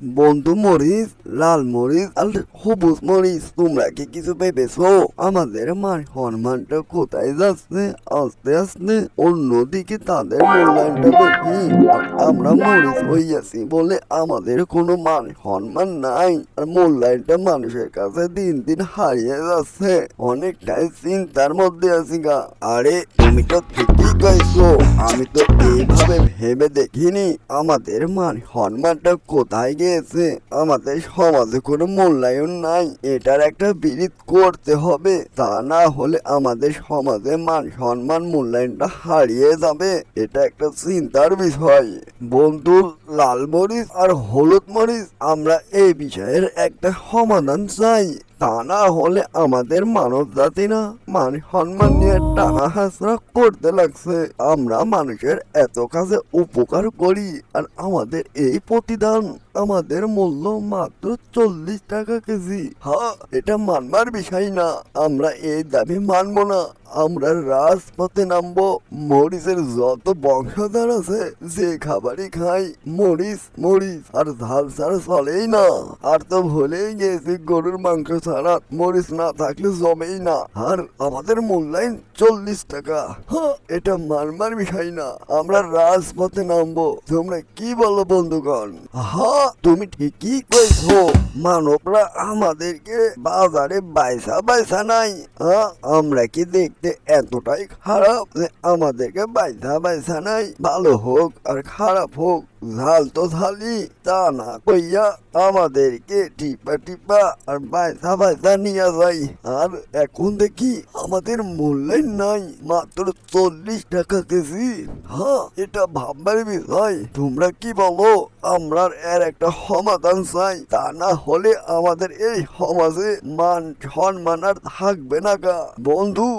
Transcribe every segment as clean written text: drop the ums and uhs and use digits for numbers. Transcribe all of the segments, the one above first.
বন্ধু মরিচ, লাল মরিচ আর সবুজ মরিচ, তোমরা কি কিছু ভেবেছো? আমাদের মান সম্মানটা কোথায় যাচ্ছে? আস্তে আস্তে অন্যদিকে তাদের মূল্যায়নটা বেশি, আর আমরা মরিচ হইয়াছি বলে আমাদের কোনো মান সম্মান নাই, আর মূল্যায়নটা মানুষের কাছে দিন দিন হারিয়ে যাচ্ছে। অনেকটাই চিন্তার মধ্যে আছি গা। আরে তুমি তো ঠিকই কইছো, আমি তো এইভাবে ভেবে দেখিনি। আমাদের মান সম্মানটা কোথায় গিয়েছে? আমাদের সমাজে কোনো মূল্যায়ন নাই, এটার একটা বিহিত করতে হবে, তা না হলে আমাদের সমাজে মান সম্মান মূল্যায়নটা হারিয়ে যাবে। এটা একটা চিন্তার বিষয়। বন্ধু, লাল মরিচ আর হলুদ মরিচ, আমরা এই বিষয়ের একটা সমাধান চাই, তা না হলে আমাদের মানব জাতি না মান সম্মান নিয়ে টানা হাসরা করতে লাগছে। আমরা মানুষের এত কাজে উপকার করি, আর আমাদের এই প্রতিদান, আমাদের মূল্য মাত্র 40 টাকা কেজি। হ্যাঁ, এটা মানবার বিষয় না, আমরা এই দাবি মানবো না। আমরা রাজপথে নামবো। মরিচের যত বংশধর আছে, যে খাবারই খাই মরিচ মরিচ, আর ঝাল ছাড়া চলেই না। আর তো ভুলেই গেছি, গরুর মাংস ছাড়া মরিচ না থাকলে জমেই না। আর আমাদের মূল্যায়ন 40 টাকা। হ্যাঁ, এটা মানবার বিষয় না, আমরা রাজপথে নামবো। তোমরা কি বলো বন্ধুগণ? হ্যাঁ, তুমি ঠিকই কইছো। মানবরা আমাদেরকে বাজারে বাইসা বাইসা নাই। হ্যাঁ, আমরা কি দেখতে এতটাই খারাপ যে আমাদেরকে বাইসা বাইসা নাই? ভালো হোক আর খারাপ হোক, ঝাল তো ঝালি, তা না কইয়া আমাদেরকে টিপা টিপা আর বাইসা বাইসা নিয়ে যাই। আর এখন দেখি আমাদের মূল্যায়ন নাই, মাত্র 40 টাকা কেজি। হ্যাঁ, এটা ভাববার বিষয়। তোমরা কি বলো? আমরা এর একটা সমাধান চাই, তা না হলে আমাদের এই সমাজে মান সম্মান আর থাকবে না গা। বন্ধু,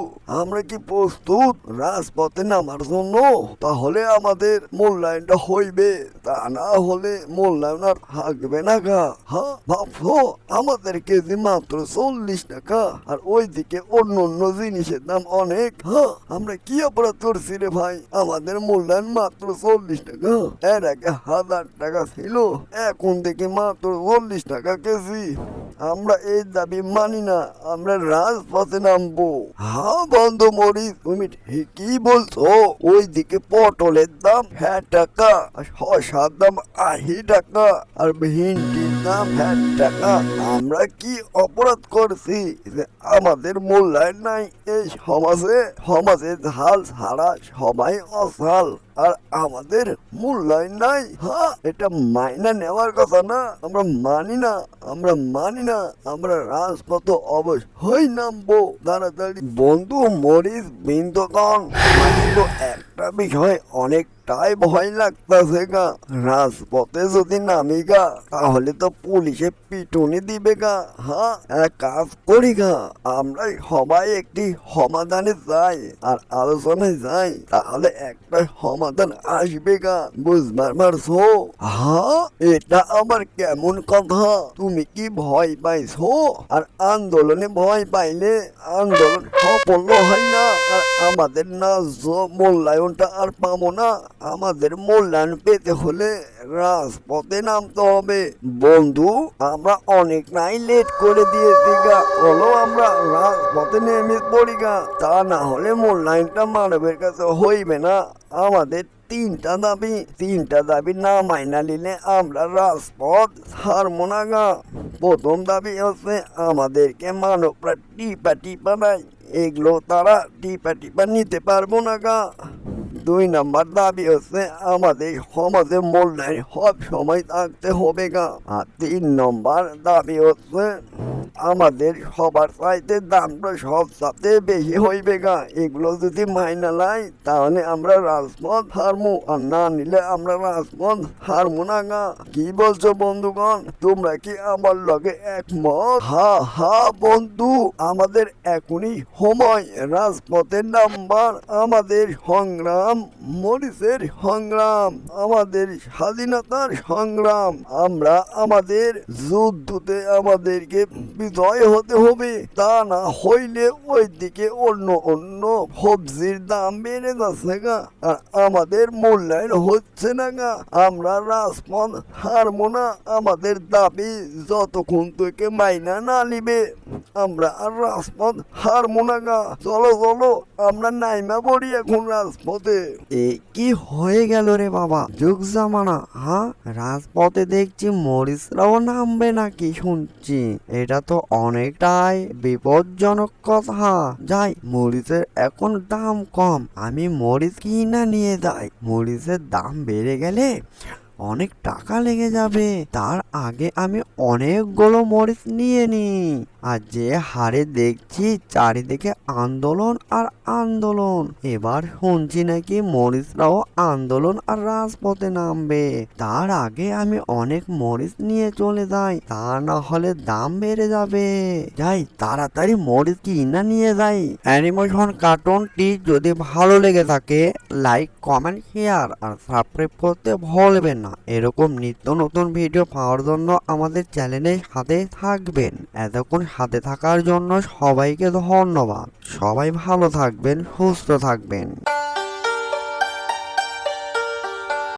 আমরা কি প্রস্তুত রাজপথে নামার জন্য? তাহলে আমাদের মূল্যায়নটা হইবে, তা না হলে মূল্যায়ন আর থাকবে না গা। হ্যাঁ, ভাবছো আমাদের কেজি মাত্র 40 টাকা, আর ওইদিকে অন্য অন্য জিনিসের দাম অনেক। হ্যাঁ, আমরা কি অপরাধ করছি রে ভাই? আমাদের মূল্যায়ন মাত্র 40 টাকা, এর আগে 1000 টাকা ছিল, এখন দেখি মাত্র 40 টাকা কেজি। আমরা এই দাবি মানি না, আমরা রাজপথে নামবো। হ্যাঁ বন্ধু মরিচ, তুমি ঠিকই বলছো। ওইদিকে পটলের দাম 60 টাকা, আর শসার দাম 80 টাকা, আর ভিন্ডির দাম 60 টাকা। আমরা কি অপরাধ করছি যে আমাদের মূল্যায়ন নাই এই সমাজে? সমাজে ঝাল ছাড়া সবাই অঝাল, আর আমাদের মূল্যায়ন নাই। হ্যাঁ, এটা মাইনা নেওয়ার কথা না। আমরা মানি না, আমরা মানি না। আমরা রাজপথ অবশ্যই নামবো তাড়াতাড়ি। বন্ধু মরিচ বিন্দুগণ, আমার তো একটা বিষয় অনেকটাই ভয় লাগতেছে গা। রাজপথে যদি নামি গা, তাহলে তো পুলিশে পিটুনি দিবে গা। হ্যাঁ, এক কাজ করি গা, আমরা সবাই একটি সমাধানে যাই আর আলোচনায় যাই, তাহলে একটা সমাধান আসবে গা। বুঝবার পারছো? হ্যাঁ, এটা আবার কেমন কথা? তুমি কি ভয় পাইছো? আর আন্দোলনে ভয় পাইলে আন্দোলন সফল হয় না, আর আমাদের ন্যায্য মূল্যায়নটা আর পাবো না। আমাদের মূল্যায়ন পেতে হলে রাজপথে নামতে হবে। বন্ধু, আমরা অনেক নাই লেট করে দিয়েছি গা, চলো আমরা রাজপথে নেমে পড়ি গা, তা না হলে মূল্যায়নটা মানবের কাছে হইবে না। আমাদের তিনটা দাবি না মাইনা নিলে আমরা রাজপথ ছাড়বো না গা। প্রথম দাবি হচ্ছে আমাদেরকে মানবরা টিপা টিপা নাই, এগুলো তারা টিপা টিপা নিতে পারবো না গা। 2 নম্বর দাবি হচ্ছে আমাদের সমাজে মূল্যায়ন সব সময় থাকতে হবে গা। আর 3 নম্বর দাবি হচ্ছে আমাদের সবার চাইতে দামটা সব সাথে বেশি হইবে গা। এগুলো যদি মাইনা লাই, তাহলে আমরা রাজপথ হারমু, আর না নিলে আমরা রাজপথ হারমু না গা। কি বলছো বন্ধুগণ? তোমরা কি আমার লগে একমত? হা হা বন্ধু, আমাদের এখনই সময় রাজপথের নাম্বার। আমাদের সংগ্রাম মরিচের সংগ্রাম, আমাদের স্বাধীনতার সংগ্রাম। আমরা আমাদের যুদ্ধতে আমাদেরকে বিজয় হতে হবে, তা না হইলে ওইদিকে অন্য অন্য সবজির দাম বেড়ে যাচ্ছে গা, আর আমাদের মূল্যায়ন হচ্ছে না গা। আমরা রাজপথ হারবো না, আমাদের দাবি যতক্ষণ থেকে মাইনা না নিবে আমরা আর রাজপথ হারবো না গা। চলো চলো আমরা নাইমা পড়ি এখন রাজপথে। এ কি হয়ে গেল রে বাবা, যুগ জামানা, হ্যাঁ? রাজপথে দেখছি মরিচরাও নামবে নাকি শুনছি, এটা তো অনেকটাই বিপজ্জনক কথা। যাই, মরিচের এখন দাম কম, আমি মরিচ কিনা নিয়ে যাই। মরিচের দাম বেড়ে গেলে অনেক টাকা লেগে যাবে, তার আগে আমি অনেকগুলো মরিচ নিয়ে নি। আর যে হারে দেখছি চারিদিকে আন্দোলন আর আন্দোলন, এবার শুনছি নাকি মরিচরাও আন্দোলন আর রাজপথে নামবে। তার আগে আমি অনেক মরিচ নিয়ে চলে যাই, তা না হলে দাম বেড়ে যাবে। যাই, তাড়াতাড়ি মরিচ কিনা নিয়ে যাই। অ্যানিমেশন কার্টুনটি যদি ভালো লেগে থাকে লাইক, কমেন্ট, শেয়ার আর সাবস্ক্রাইব করতে ভুলবেন না। এরকম নিত্য নতুন ভিডিও পাওয়ার জন্য আমাদের চ্যানেলের সাথে থাকবেন। এতক্ষণ সাথে থাকার জন্য সবাইকে ধন্যবাদ। সবাই ভালো থাকবেন, সুস্থ থাকবেন।